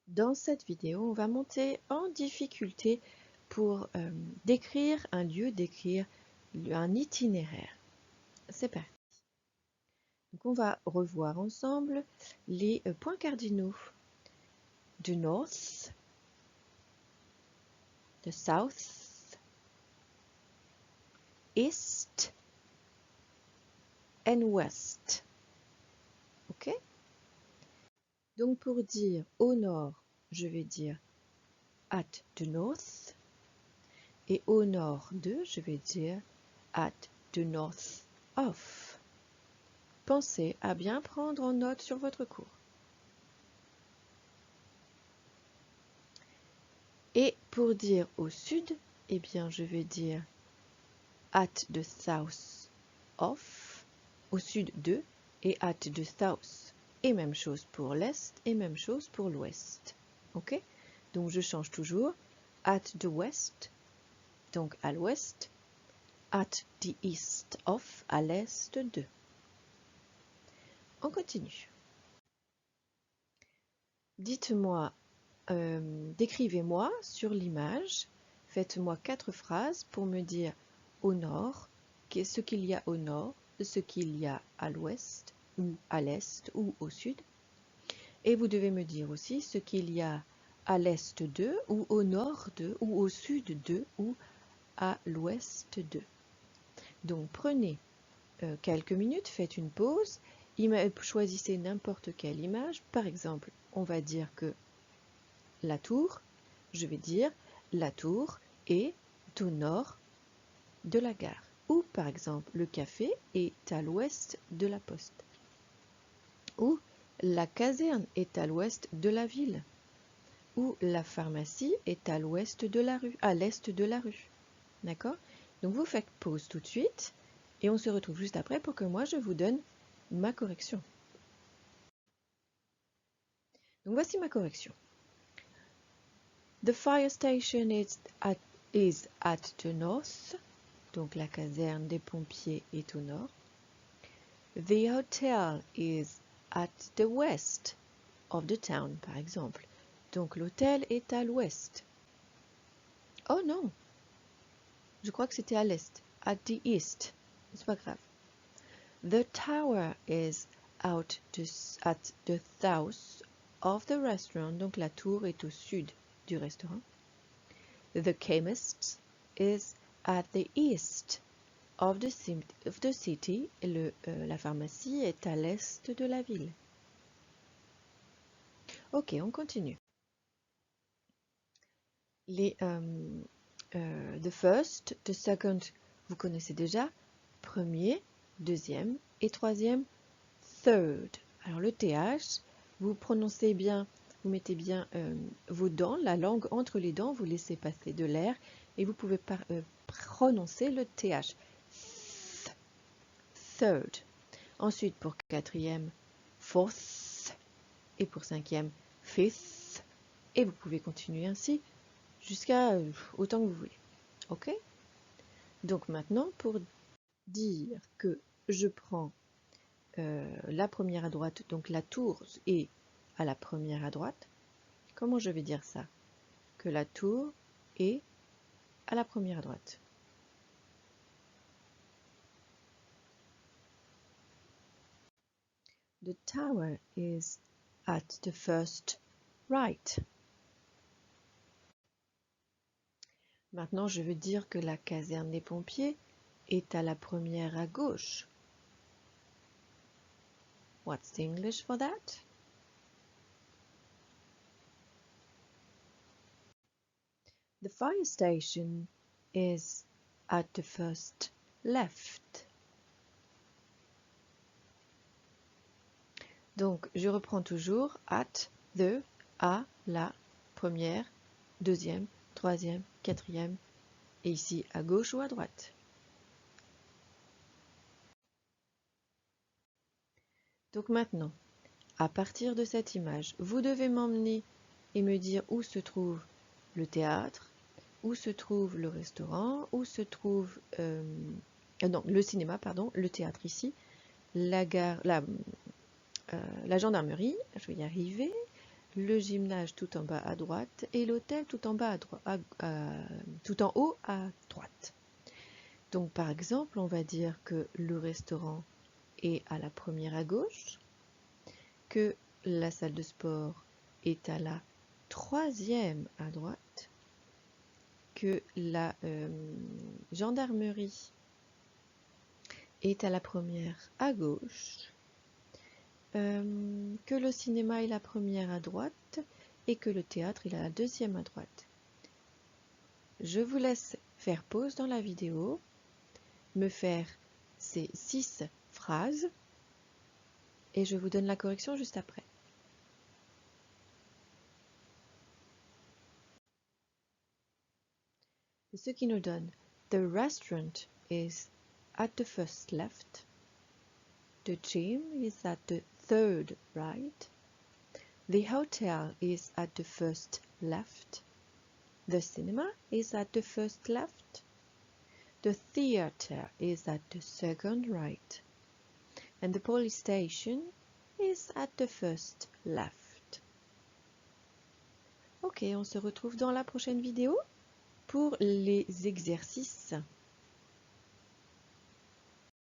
Dans cette vidéo, on va monter en difficulté pour décrire un lieu, décrire un itinéraire. C'est parti. Donc on va revoir ensemble les points cardinaux du north, the south, east and west. Ok? Donc pour dire au nord, je vais dire at the north. Et au nord de, je vais dire at the north of. Pensez à bien prendre en note sur votre cours. Et pour dire au sud, eh bien je vais dire at the south of, au sud de, et at the south. Et même chose pour l'est, et même chose pour l'ouest. Ok? Donc je change toujours. At the west, donc à l'ouest. At the east of, à l'est de. On continue. Dites-moi, décrivez-moi sur l'image, faites-moi 4 phrases pour me dire au nord, ce qu'il y a au nord, ce qu'il y a à l'ouest, ou à l'est, ou au sud. Et vous devez me dire aussi ce qu'il y a à l'est de, ou au nord de, ou au sud de, ou à l'ouest de. Donc prenez quelques minutes, faites une pause, choisissez n'importe quelle image. Par exemple, on va dire que la tour, je vais dire la tour est au nord de la gare. Ou par exemple, le café est à l'ouest de la poste. Ou la caserne est à l'ouest de la ville. Ou la pharmacie est à l'ouest de la rue, à l'est de la rue. D'accord? Donc vous faites pause tout de suite et on se retrouve juste après pour que moi je vous donne ma correction. Donc voici ma correction. The fire station is at the north. Donc la caserne des pompiers est au nord. The hotel is at the west of the town, par exemple. Donc l'hôtel est à l'ouest. Oh non, je crois que c'était à l'est. At the east. C'est pas grave. The tower is at the south of the restaurant. Donc la tour est au sud du restaurant. The chemist is at the east of the city. La pharmacie est à l'est de la ville. Ok, on continue. The first, the second, vous connaissez déjà. Premier, deuxième et troisième, third. Alors le TH, vous prononcez bien, vous mettez bien vos dents, la langue entre les dents, vous laissez passer de l'air et vous pouvez prononcer le TH. Third. Ensuite pour quatrième, fourth. Et pour cinquième, fifth. Et vous pouvez continuer ainsi jusqu'à autant que vous voulez. Ok? Donc maintenant, pour dire que je prends la première à droite, donc la tour est à la première à droite, comment je vais dire ça? Que la tour est à la première à droite. The tower is at the first right. Maintenant, je veux dire que la caserne des pompiers est à la première à gauche. What's the English for that? The fire station is at the first left. Donc, je reprends toujours at, the, à, la, première, deuxième, troisième, quatrième, et ici à gauche ou à droite. Donc maintenant, à partir de cette image, vous devez m'emmener et me dire où se trouve le théâtre, où se trouve le restaurant, où se trouve non, le cinéma, pardon, le théâtre ici, la gare, la gendarmerie, je vais y arriver, le gymnase tout en bas à droite et l'hôtel tout en bas tout en haut à droite. Donc par exemple, on va dire que le restaurant est à la première à gauche, que la salle de sport est à la troisième à droite, que la gendarmerie est à la première à gauche, que le cinéma est la première à droite et que le théâtre est la deuxième à droite. Je vous laisse faire pause dans la vidéo, me faire ces 6 phrases et je vous donne la correction juste après. Ce qui nous donne The restaurant is at the first left. The gym is at the third right. The hotel is at the first left. The cinema is at the first left. The theater is at the second right. And the police station is at the first left. Ok, on se retrouve dans la prochaine vidéo pour les exercices.